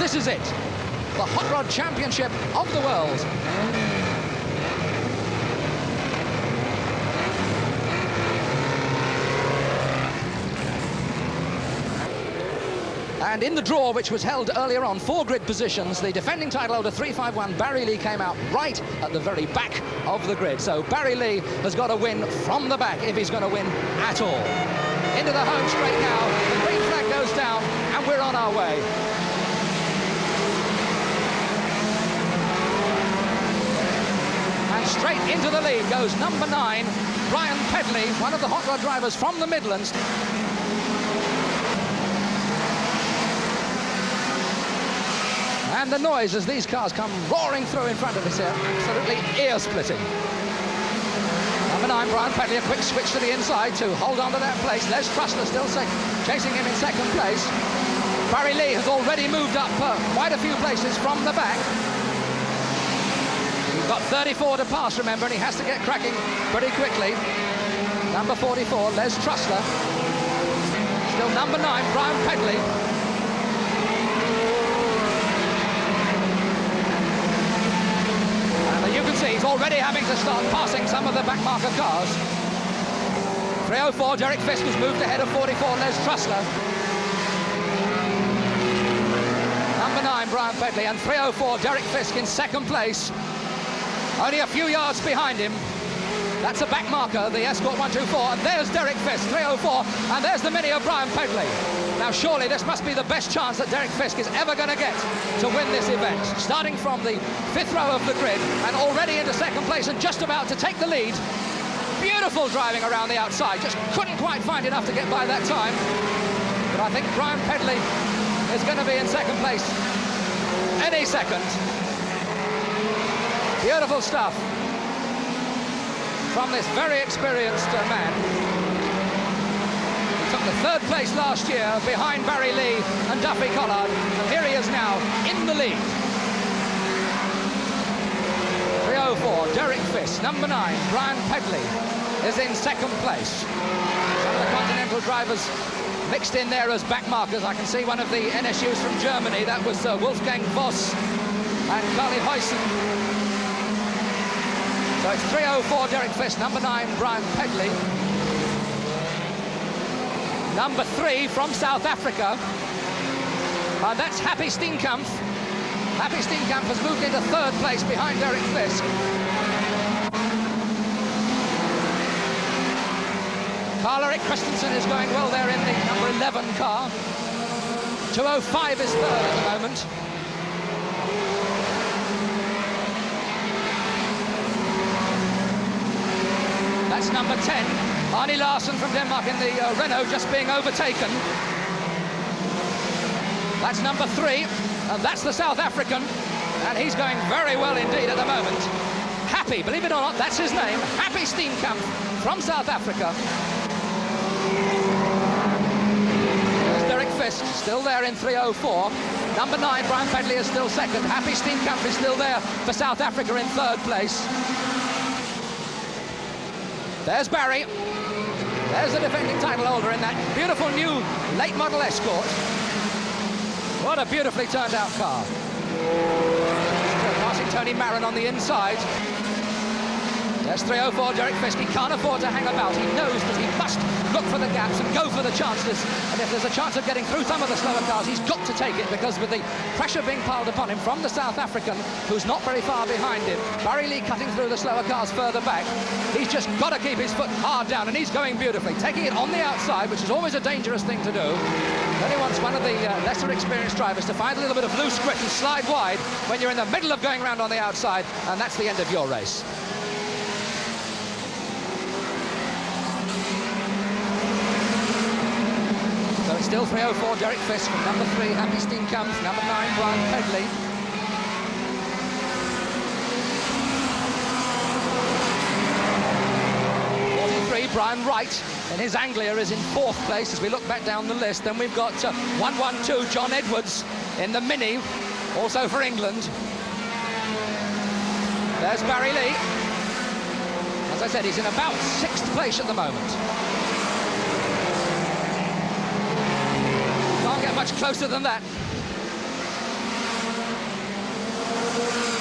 this is it. The Hot Rod Championship of the world. And in the draw, which was held earlier on, 4 grid positions, the defending title holder 351 Barry Lee came out right at the very back of the grid. So Barry Lee has got to win from the back if he's going to win at all. Into the home straight now, the green flag goes down, and we're on our way. And straight into the lead goes number 9, Brian Pedley, one of the hot rod drivers from the Midlands. And the noise as these cars come roaring through in front of us here, absolutely ear-splitting. Number 9, Brian Pedley, a quick switch to the inside to hold on to that place. Les Trussler still chasing him in second place. Barry Lee has already moved up quite a few places from the back. He's got 34 to pass, remember, and he has to get cracking pretty quickly. Number 44, Les Trussler. Still number 9, Brian Pedley. You can see he's already having to start passing some of the back marker cars. 304, Derek Fisk has moved ahead of 44, Les Trussler. Number 9, Brian Pedley, and 304, Derek Fisk in second place. Only a few yards behind him. That's a back marker, the Escort 124, and there's Derek Fisk, 304, and there's the Mini of Brian Pedley. Now, surely this must be the best chance that Derek Fisk is ever going to get to win this event. Starting from the 5th row of the grid and already into second place and just about to take the lead. Beautiful driving around the outside. Just couldn't quite find enough to get by that time. But I think Brian Pedley is going to be in second place any second. Beautiful stuff from this very experienced man. He took the 3rd place last year behind Barry Lee and Duffy Collard, and here he is now in the lead. 304, Derek Fisk. Number 9, Brian Pedley is in second place. Some of the Continental drivers mixed in there as back markers. I can see one of the NSUs from Germany. That was Wolfgang Voss and Carly Huyssen. So it's 304, Derek Fisk. Number 9, Brian Pedley. Number 3 from South Africa. And that's Happy Steenkamp. Happy Steenkamp has moved into 3rd place behind Derek Fisk. Karl-Erik Christensen is going well there in the number 11 car. 205 is 3rd at the moment. That's number 10, Arne Larsen from Denmark in the Renault, just being overtaken. That's number 3, and that's the South African, and he's going very well indeed at the moment. Happy, believe it or not, that's his name, Happy Steenkamp from South Africa. There's Derek Fisk, still there in 304. Number 9, Brian Pedley is still second. Happy Steenkamp is still there for South Africa in 3rd place. There's Barry. There's the defending title holder in that beautiful new late model Escort. What a beautifully turned out car. Passing Tony Marin on the inside. There's 304, Derek Fisk. He can't afford to hang about. He knows that he must look for the gaps and go for the chances. And if there's a chance of getting through some of the slower cars, he's got to take it, because with the pressure being piled upon him from the South African, who's not very far behind him, Barry Lee cutting through the slower cars further back, he's just got to keep his foot hard down, and he's going beautifully, taking it on the outside, which is always a dangerous thing to do. Only wants one of the lesser experienced drivers to find a little bit of loose grip and slide wide when you're in the middle of going around on the outside, and that's the end of your race. So it's still 304, Derek Fisk, from number 3, Happy Steenkamp, number 9, Brian Pedley. Brian Wright in his Anglia is in 4th place as we look back down the list. Then we've got 112, John Edwards in the Mini, also for England. There's Barry Lee. As I said, he's in about 6th place at the moment. Can't get much closer than that.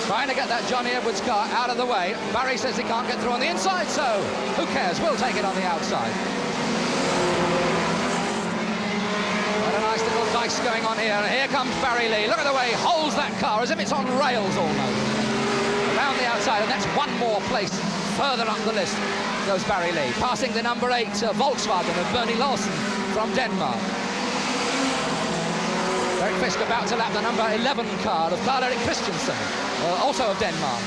Trying to get that Johnny Edwards car out of the way. Barry says he can't get through on the inside, so who cares? We'll take it on the outside. What a nice little dice going on here. And here comes Barry Lee. Look at the way he holds that car as if it's on rails almost. Around the outside, and that's one more place further up the list goes Barry Lee, passing the number 8 Volkswagen of Bernie Larsen from Denmark. Derek Fisk about to lap the number 11 car of Karl-Erik Christensen, also of Denmark.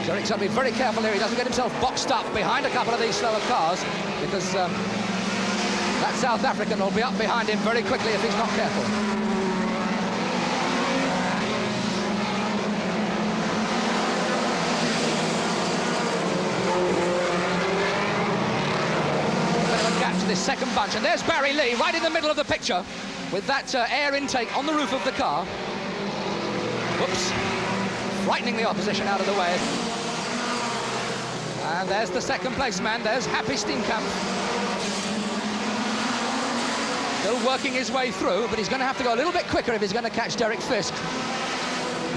Derek's got to be very careful here. He doesn't get himself boxed up behind a couple of these slower cars, because that South African will be up behind him very quickly if he's not careful. This second bunch, and there's Barry Lee right in the middle of the picture with that air intake on the roof of the car. Whoops, frightening the opposition out of the way. And there's the second place man, there's Happy Steenkamp. Still working his way through, but he's going to have to go a little bit quicker if he's going to catch Derek Fisk,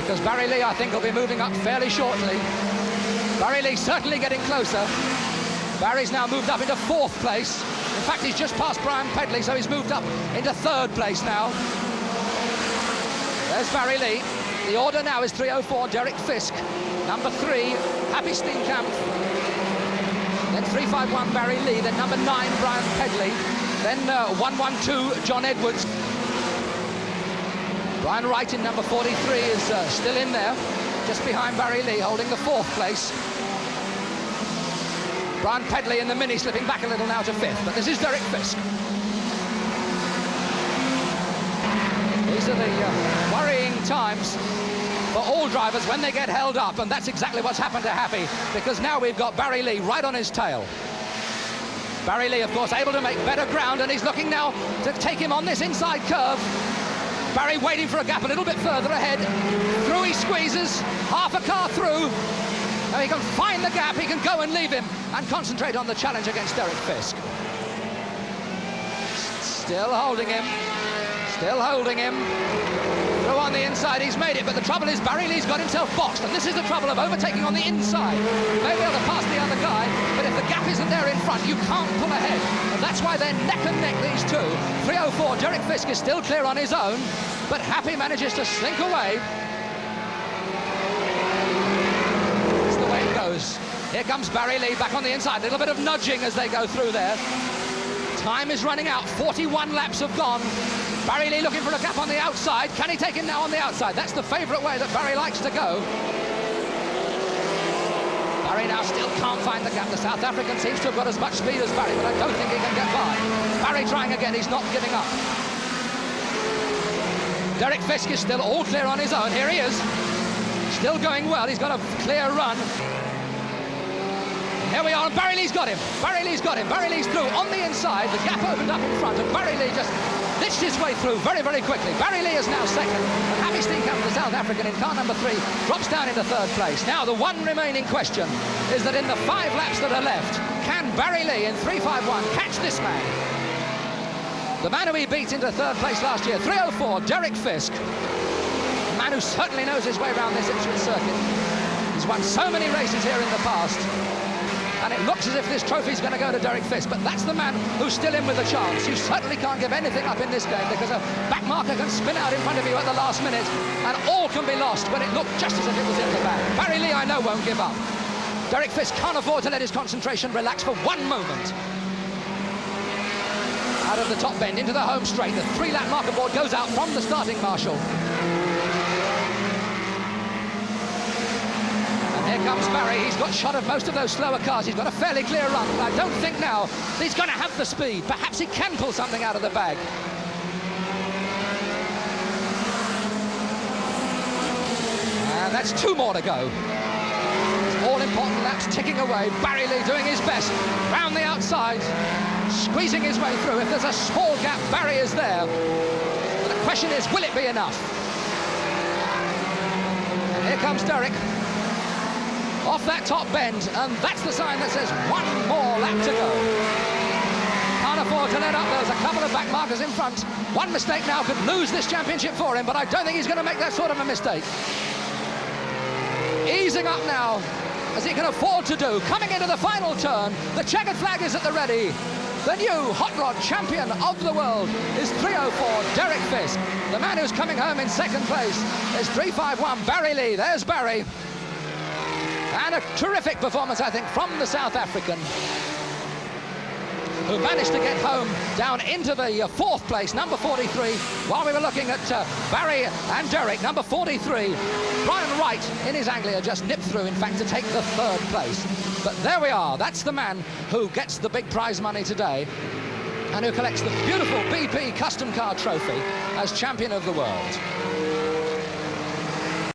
because Barry Lee, I think, will be moving up fairly shortly. Barry Lee certainly getting closer. Barry's now moved up into 4th place. In fact, he's just passed Brian Pedley, so he's moved up into 3rd place now. There's Barry Lee. The order now is 304, Derek Fisk. Number 3, Happy Steenkamp. Then 351, Barry Lee. Then number 9, Brian Pedley. Then 112, John Edwards. Brian Wright in number 43 is still in there, just behind Barry Lee, holding the 4th place. Brian Pedley in the Mini slipping back a little now to 5th, but this is Derek Fisk. These are the worrying times for all drivers when they get held up, and that's exactly what's happened to Happy, because now we've got Barry Lee right on his tail. Barry Lee, of course, able to make better ground, and he's looking now to take him on this inside curve. Barry waiting for a gap a little bit further ahead. Through he squeezes, half a car through. Now he can find the gap, he can go and leave him and concentrate on the challenge against Derek Fisk. Still holding him, still holding him. Through on the inside, he's made it, but the trouble is Barry Lee's got himself boxed, and this is the trouble of overtaking on the inside. You may be able to pass the other guy, but if the gap isn't there in front, you can't pull ahead. And that's why they're neck and neck, these two. 304, Derek Fisk is still clear on his own, but Happy manages to slink away. Here comes Barry Lee back on the inside. A little bit of nudging as they go through there. Time is running out. 41 laps have gone. Barry Lee looking for a gap on the outside. Can he take him now on the outside? That's the favourite way that Barry likes to go. Barry now still can't find the gap. The South African seems to have got as much speed as Barry, but I don't think he can get by. Barry trying again. He's not giving up. Derek Fisk is still all clear on his own. Here he is. Still going well. He's got a clear run. Here we are, and Barry Lee's got him. Barry Lee's got him. Barry Lee's through on the inside. The gap opened up in front, and Barry Lee just ditched his way through very, very quickly. Barry Lee is now 2nd, and Happy Steenkamp, the South African, in car number 3, drops down into 3rd place. Now, the one remaining question is that in the 5 laps that are left, can Barry Lee in 351 catch this man? The man who he beat into 3rd place last year, 304, Derek Fisk. A man who certainly knows his way around this Ipswich circuit. He's won so many races here in the past. And it looks as if this trophy's going to go to Derek Fisk, but that's the man who's still in with a chance. You certainly can't give anything up in this game, because a back marker can spin out in front of you at the last minute, and all can be lost when it looked just as if it was in the bag. Barry Lee, I know, won't give up. Derek Fisk can't afford to let his concentration relax for one moment. Out of the top bend into the home straight, the 3-lap marker board goes out from the starting marshal. Here comes Barry. He's got shot of most of those slower cars. He's got a fairly clear run. But I don't think now he's going to have the speed. Perhaps he can pull something out of the bag. And that's 2 more to go. All-important laps ticking away. Barry Lee doing his best. Round the outside, squeezing his way through. If there's a small gap, Barry is there. But the question is, will it be enough? And here comes Derek. Off that top bend, and that's the sign that says 1 more lap to go. Can't afford to let up. There's a couple of back markers in front. One mistake now could lose this championship for him, but I don't think he's going to make that sort of a mistake. easing up now, as he can afford to do. Coming into the final turn, the checkered flag is at the ready. The new hot rod champion of the world is 304 Derek Fisk. The man who's coming home in second place is 351 Barry Lee. There's Barry. And a terrific performance, I think, from the South African, who managed to get home down into the fourth place, number 43, while we were looking at Barry and Derek, number 43. Brian Wright in his Anglia just nipped through, in fact, to take the third place. But there we are. That's the man who gets the big prize money today and who collects the beautiful BP Custom Car Trophy as champion of the world.